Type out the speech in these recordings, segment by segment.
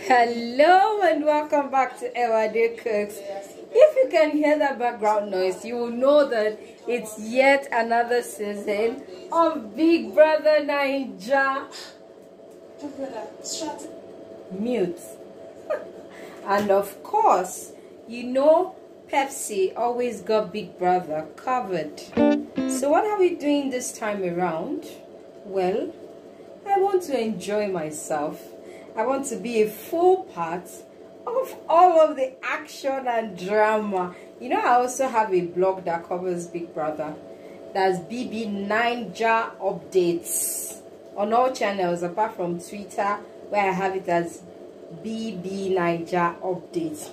Hello and welcome back to Everyday Cooks. If you can hear that background noise, you will know that it's yet another season of Big Brother Naija. Mute. And of course, you know Pepsi always got Big Brother covered. So what are we doing this time around? Well, I want to enjoy myself. I want to be a full part of all of the action and drama. You know, I also have a blog that covers Big Brother. That's BBNaija updates on all channels apart from Twitter, where I have it as BBNaija updates.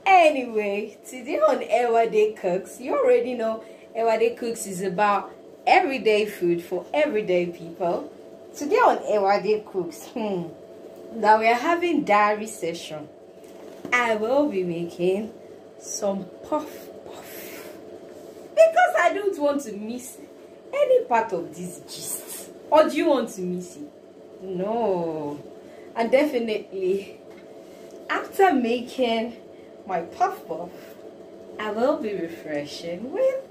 Anyway, today on Everyday Cooks, you already know Everyday Cooks is about everyday food for everyday people. Today on Everyday Cooks, that we are having diary session. I will be making some puff because I don't want to miss any part of this gist. Or do you want to miss it? No. And definitely, after making my puff, I will be refreshing with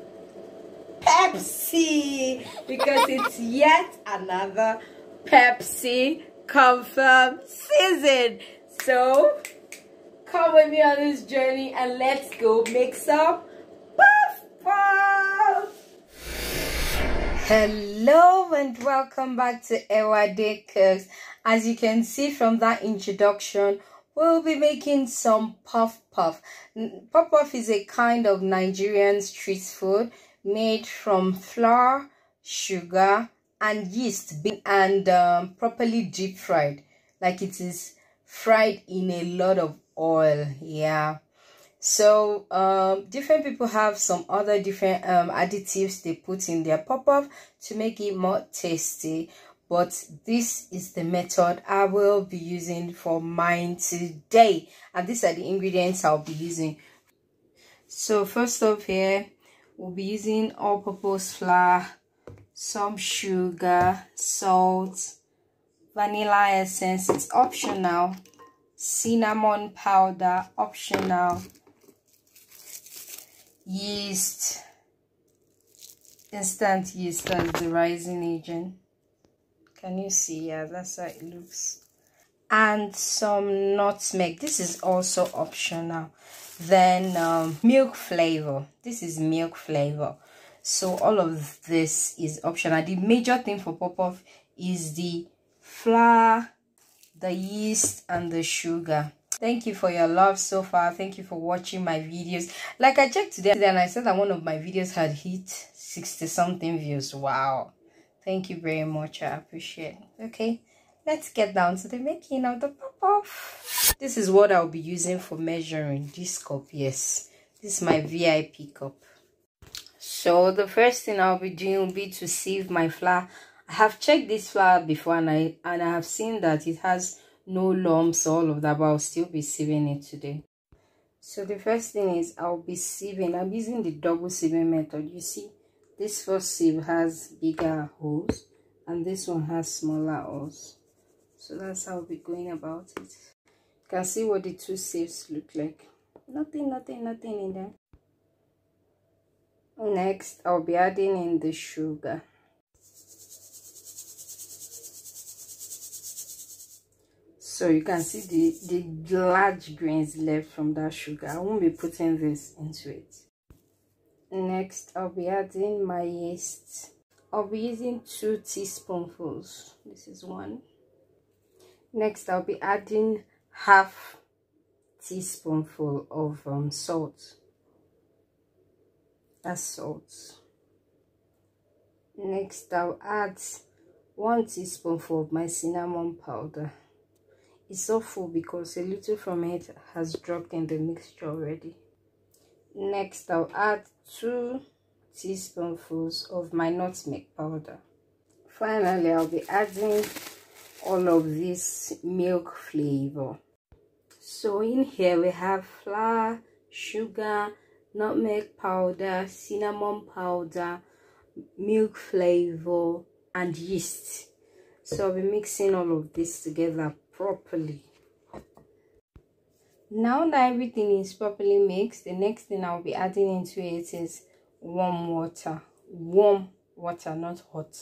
Pepsi because it's yet another Pepsi confirmed season. So come with me on this journey and let's go make some Puffpuff. Hello and welcome back to Everyday Cooks. As you can see from that introduction, we'll be making some Puffpuff. Puffpuff is a kind of Nigerian street food made from flour, sugar, and yeast, and properly deep fried, like it is fried in a lot of oil. Yeah, so different people have some other different additives they put in their Puffpuff to make it more tasty, but this is the method I will be using for mine today, and these are the ingredients I'll be using. So first off, here we'll be using all-purpose flour, some sugar, salt, vanilla essence, it's optional, cinnamon powder, optional, yeast, instant yeast as the rising agent. Can you see? Yeah, that's how it looks. And some nutmeg. This is also optional. Then milk flavor. This is milk flavor. So all of this is optional. The major thing for Puffpuff is the flour, the yeast, and the sugar. Thank you for your love so far. Thank you for watching my videos. Like I checked today and I said that one of my videos had hit 60 something views. Wow. Thank you very much. I appreciate it. Okay, let's get down to the making of the Puffpuff. This is what I'll be using for measuring. This cup, yes. This is my VIP cup. So the first thing I'll be doing will be to sieve my flour. I have checked this flour before and I have seen that it has no lumps, all of that, but I'll still be sieving it today. So the first thing is I'll be sieving. I'm using the double sieving method. You see, this first sieve has bigger holes and this one has smaller holes. So that's how I'll be going about it. You can see what the two sieves look like. Nothing in there. Next, I'll be adding in the sugar. So you can see the large grains left from that sugar. I won't be putting this into it. Next, I'll be adding my yeast. I'll be using 2 teaspoonfuls. This is 1. Next, I'll be adding half teaspoonful of salt. That's salt. Next, I'll add 1 teaspoonful of my cinnamon powder. It's so full because a little from it has dropped in the mixture already. Next, I'll add 2 teaspoonfuls of my nutmeg powder. Finally, I'll be adding all of this milk flavor. So in here we have flour, sugar, nutmeg powder, cinnamon powder, milk flavor, and yeast. So I'll be mixing all of this together properly. Now that everything is properly mixed, the next thing I'll be adding into it is warm water. Warm water, not hot.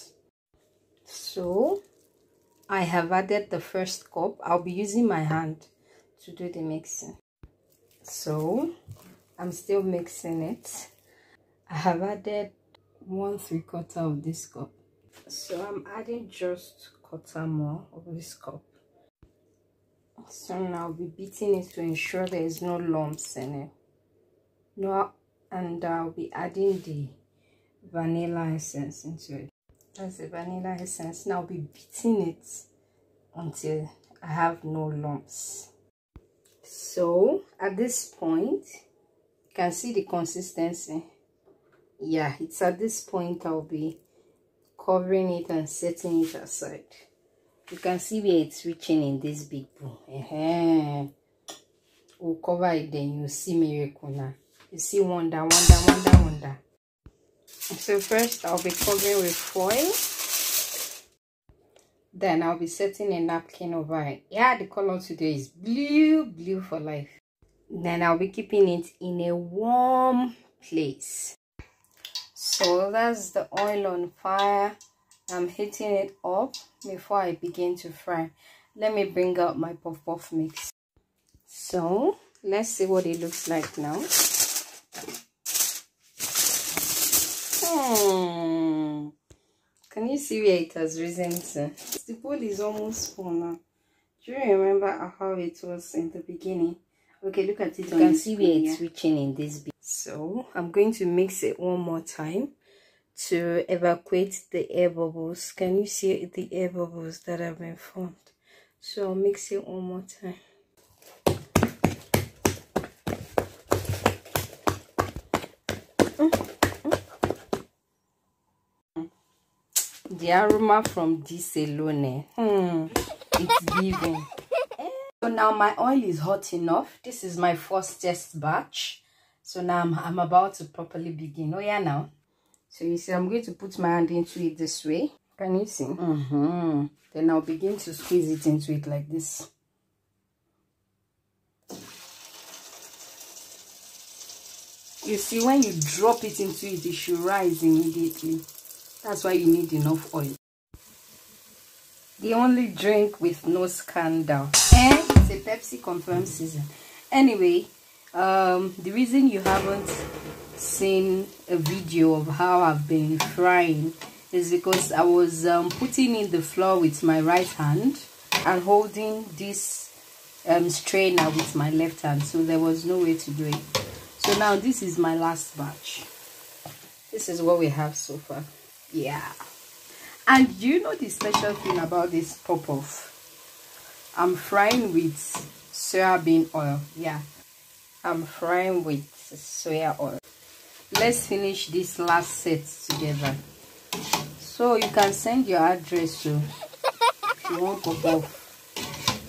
So I have added the first cup. I'll be using my hand to do the mixing. So I'm still mixing it. I have added 1/3 of this cup. So I'm adding just quarter more of this cup. So now I'll be beating it to ensure there is no lumps in it. No, and I'll be adding the vanilla essence into it. That's the vanilla essence. Now I'll be beating it until I have no lumps. So at this point, you can see the consistency. Yeah, it's at this point I'll be covering it and setting it aside. You can see where it's reaching in this big bowl. We'll cover it, then you'll see miracle now. You see wonder, wonder, wonder, wonder. So first I'll be covering with foil. Then I'll be setting a napkin over it. Yeah, the color today is blue, blue for life. Then I'll be keeping it in a warm place. So that's the oil on fire. I'm heating it up before I begin to fry. Let me bring out my puff-puff mix. So let's see what it looks like now. Can you see where it has risen to? The bowl is almost full now. Do you remember how it was in the beginning? Okay, look at it. You can see where it's reaching in this bit. So I'm going to mix it one more time to evacuate the air bubbles. Can you see the air bubbles that have been formed? So I'll mix it one more time. The aroma from this alone, it's giving. So now my oil is hot enough. This is my first test batch. So now I'm about to properly begin. Oh yeah, now. So you see, I'm going to put my hand into it this way. Can you see? Then I'll begin to squeeze it into it like this. You see, when you drop it into it, it should rise immediately. That's why you need enough oil. The only drink with no scandal. And it's a Pepsi confirmed season. Anyway, the reason you haven't seen a video of how I've been frying is because I was putting in the flour with my right hand and holding this strainer with my left hand, so there was no way to do it. So now this is my last batch. This is what we have so far. Yeah. And you know the special thing about this Puffpuff? I'm frying with soybean oil. Yeah, I'm frying with soya oil. Let's finish this last set together. So you can send your address to, if you want Puffpuff.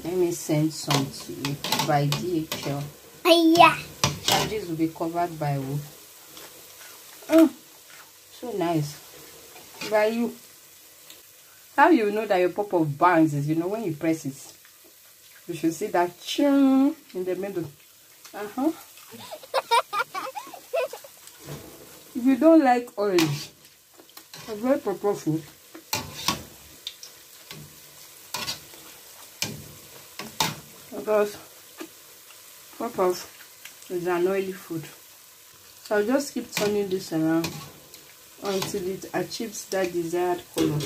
Let me send some to you by DHL. Yeah. Charges will be covered by who? Oh, so nice. By you. How you know that your Puffpuff bangs is, you know, when you press it, you should see that chung in the middle. If you don't like oil, avoid Puffpuff food. Because Puffpuff is an oily food. So I'll just keep turning this around until it achieves that desired color.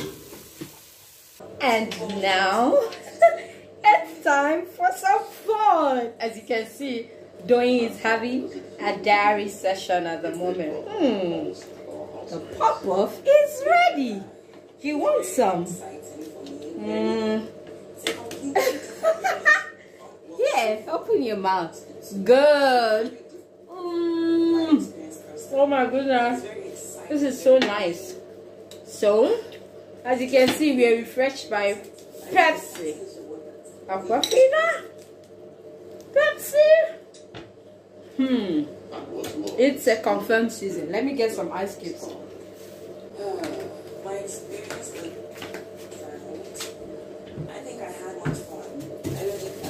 And now it's time for some fun. As you can see, Doyin is having a diary session at the moment. The Puffpuff is ready. You want some? Yeah, open your mouth. Good. Oh my goodness. This is so nice. So, as you can see, we are refreshed by Pepsi. Aquafina? Pepsi? It's a confirmed season. Let me get some ice cubes. My experience, I think I had much fun. I don't think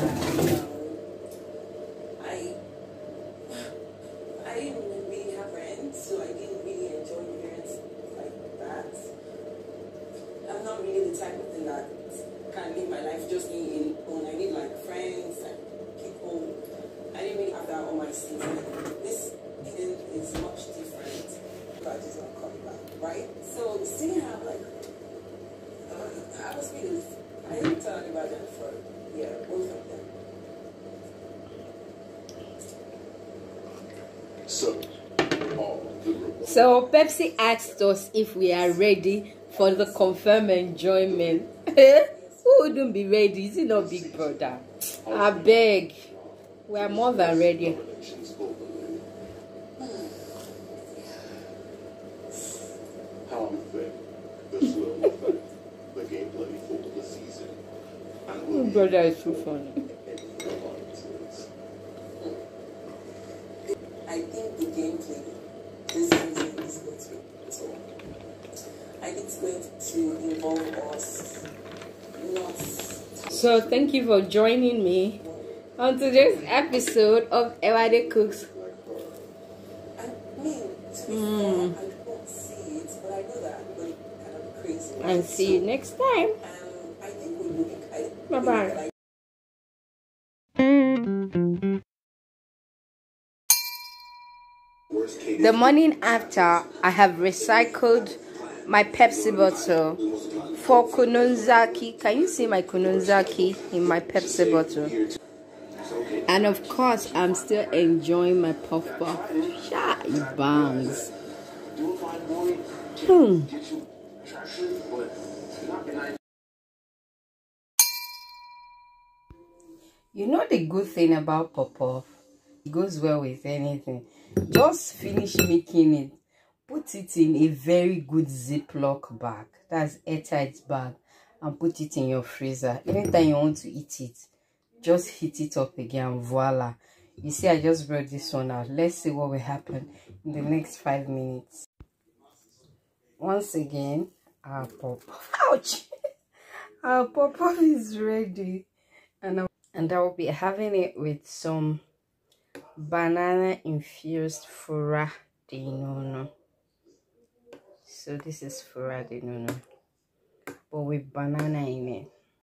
So Pepsi asked us if we are ready for the confirmed enjoyment. Who wouldn't be ready? Is it not Big Brother? I beg. We are more than ready. Big Brother is too funny. I think the gameplay this season is going to be so. I think it's going to involve us not. So thank you for joining me on today's episode of Ewade Cooks. I mean, to be fair, I don't see it, but I know that everybody kind of crazy. Right? And see you next time. I think we will be Bye bye. The morning after, I have recycled my Pepsi bottle for Kunun-zaki. Can you see my Kunun-zaki in my Pepsi bottle? And of course, I'm still enjoying my Puffpuff. It bangs. You know the good thing about Puffpuff? It goes well with anything. Just finish making it. Put it in a very good Ziploc bag. That's airtight bag. And put it in your freezer. Anytime you want to eat it, just heat it up again. Voila. You see, I just brought this one out. Let's see what will happen in the next 5 minutes. Once again, our Puffpuff. Ouch! Our Puffpuff is ready. And I will be having it with some banana infused Fura-de-nono. So this is Fura-de-nono, but with banana in it.